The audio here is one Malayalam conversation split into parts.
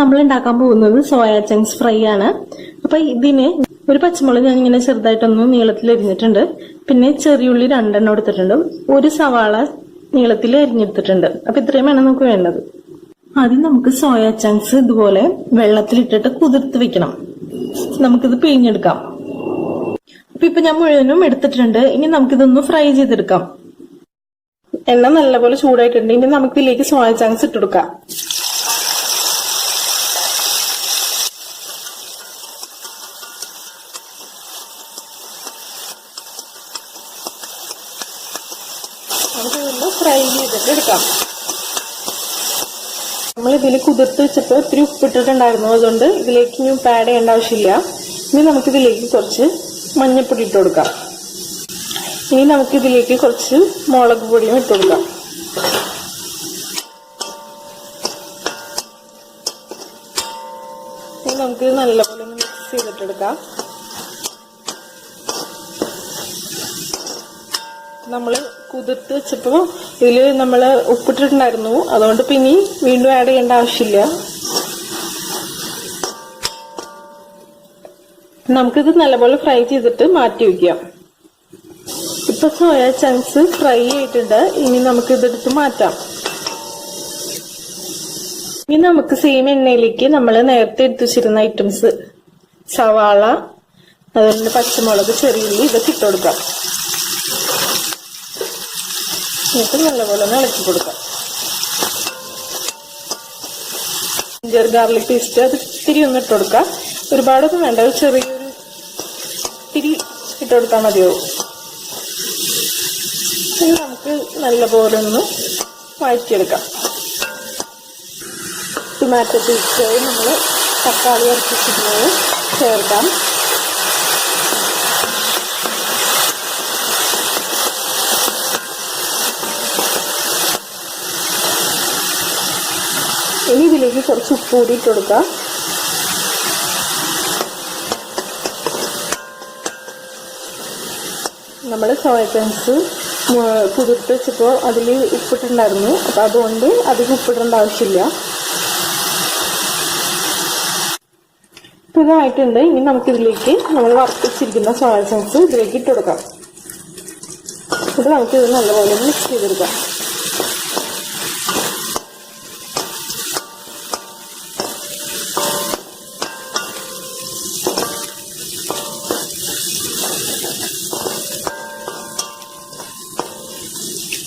നമ്മൾ ഉണ്ടാക്കാൻ പോകുന്നത് സോയ ചങ്ക്സ് ഫ്രൈ ആണ്. അപ്പൊ ഇതിന് ഒരു പച്ചമുളക് ഞാൻ ഇങ്ങനെ ചെറുതായിട്ടൊന്ന് നീളത്തിൽ അരിഞ്ഞിട്ടുണ്ട്. പിന്നെ ചെറിയുള്ളി 2 എണ്ണം എടുത്തിട്ടുണ്ട്. ഒരു സവാള നീളത്തിൽ അരിഞ്ഞെടുത്തിട്ടുണ്ട്. അപ്പൊ ഇത്രയും വേണം നമുക്ക് വേണ്ടത്. ആദ്യം നമുക്ക് സോയ ചങ്ക്സ് ഇതുപോലെ വെള്ളത്തിലിട്ടിട്ട് കുതിർത്ത് വെക്കണം. നമുക്കിത് പിഴിഞ്ഞെടുക്കാം. അപ്പൊ ഞാൻ മുഴുവനും എടുത്തിട്ടുണ്ട്. ഇനി നമുക്കിതൊന്ന് ഫ്രൈ ചെയ്തെടുക്കാം. എണ്ണ നല്ലപോലെ ചൂടായിട്ടുണ്ട്. ഇനി നമുക്ക് ഇതിലേക്ക് സോയ ചങ്ക്സ് ഇട്ടെടുക്കാം. നമുക്കിതൊന്ന് ഫ്രൈ ചെയ്തിട്ട് എടുക്കാം. നമ്മൾ ഇതിൽ കുതിർത്ത് വെച്ചപ്പോൾ ഇത്തിരി ഉപ്പിട്ടിട്ടുണ്ടായിരുന്നു. അതുകൊണ്ട് ഇതിലേക്ക് ഇനി ഉപ്പ് ആഡ് ചെയ്യേണ്ട ആവശ്യമില്ല. ഇനി നമുക്കിതിലേക്ക് കുറച്ച് മഞ്ഞൾപ്പൊടി ഇട്ട് കൊടുക്കാം. ഇനി നമുക്കിതിലേക്ക് കുറച്ച് മുളക് പൊടിയും ഇട്ട് കൊടുക്കാം. ഇനി നമുക്കിത് നല്ലപോലെ ഒന്ന് മിക്സ് ചെയ്തിട്ടെടുക്കാം. നമ്മൾ കുതിർത്ത് വെച്ചപ്പോൾ ഇതിൽ നമ്മൾ ഉപ്പിട്ടിട്ടുണ്ടായിരുന്നു. അതുകൊണ്ട് പിന്നെ വീണ്ടും ആഡ് ചെയ്യേണ്ട ആവശ്യമില്ല. നമുക്കിത് നല്ലപോലെ ഫ്രൈ ചെയ്തിട്ട് മാറ്റി വയ്ക്കാം. ഇപ്പൊ സോയ ചങ്ക്സ് ഫ്രൈ ആയിട്ടുണ്ട്. ഇനി നമുക്ക് ഇതെടുത്ത് മാറ്റാം. ഇനി നമുക്ക് സെയിം എണ്ണയിലേക്ക് നമ്മൾ നേരത്തെ എടുത്തു വെച്ചിരുന്ന ഐറ്റംസ് സവാള, അതുപോലെ പച്ചമുളക്, ചെറിയുള്ളി ഇതൊക്കെ ഇട്ട് കൊടുക്കാം. എന്നിട്ട് നല്ലപോലെ ഒന്ന് ഇളക്കി കൊടുക്കാം. ജിഞ്ചർ ഗാർലിക് പേസ്റ്റ് അത് ഇത്തിരി ഒന്ന് ഇട്ട് കൊടുക്കാം. ഒരുപാടൊന്നും വേണ്ട, ചെറിയൊരു ഇത്തിരി ഇട്ട് കൊടുത്താൽ മതിയാവും. ഇനി നമുക്ക് നല്ലപോലെ ഒന്ന് വഴറ്റിയെടുക്കാം. ടൊമാറ്റോ പേസ്റ്റ് നമ്മൾ തക്കാളി അരച്ചിട്ട് ചേർക്കാം. ഇനി ഇതിലേക്ക് കുറച്ച് ഉപ്പ് കൂടി ഇട്ട് കൊടുക്കാം. നമ്മൾ സോയ ചങ്ക്സ് കുതിർത്ത് വെച്ചപ്പോൾ അതിൽ ഉപ്പിട്ടുണ്ടായിരുന്നു. അപ്പം അതുകൊണ്ട് അധികം ഉപ്പിടേണ്ട ആവശ്യമില്ല. ഇതായിട്ടുണ്ട്. ഇനി നമുക്കിതിലേക്ക് നമ്മൾ വറുത്തിച്ചിരിക്കുന്ന സോയ ചങ്ക്സ് ഇതിലേക്ക് ഇട്ട് കൊടുക്കാം. ഇത് നമുക്കിത് നല്ലപോലെ മിക്സ് ചെയ്തെടുക്കാം.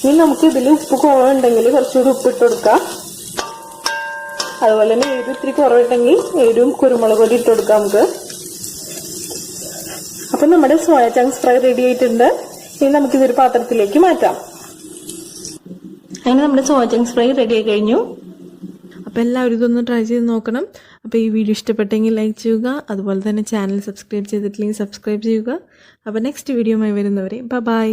ഇനി നമുക്ക് ഇതിൽ ഉപ്പ് കുറവുണ്ടെങ്കിൽ കുറച്ചുകൂടി ഉപ്പിട്ട് കൊടുക്കാം. അതുപോലെ തന്നെ എരിവ് ഇത്തിരി കുറവുണ്ടെങ്കിൽ എരിവും കുരുമുളക് പൊടി ഇട്ട് കൊടുക്കാം നമുക്ക്. അപ്പൊ നമ്മുടെ സോയ ചങ്ക്സ് ഫ്രൈ റെഡി ആയിട്ടുണ്ട്. ഇനി നമുക്കിതൊരു പാത്രത്തിലേക്ക് മാറ്റാം. അങ്ങനെ നമ്മുടെ സോയ ചങ്ക്സ് ഫ്രൈ റെഡി ആയി കഴിഞ്ഞു. അപ്പോൾ എല്ലാവരും ഇതൊന്ന് ട്രൈ ചെയ്ത് നോക്കണം. അപ്പോൾ ഈ വീഡിയോ ഇഷ്ടപ്പെട്ടെങ്കിൽ ലൈക്ക് ചെയ്യുക. അതുപോലെ തന്നെ ചാനൽ സബ്സ്ക്രൈബ് ചെയ്തിട്ടില്ലെങ്കിൽ സബ്സ്ക്രൈബ് ചെയ്യുക. അപ്പോൾ നെക്സ്റ്റ് വീഡിയോയുമായി വരുന്നവരെ ബൈ.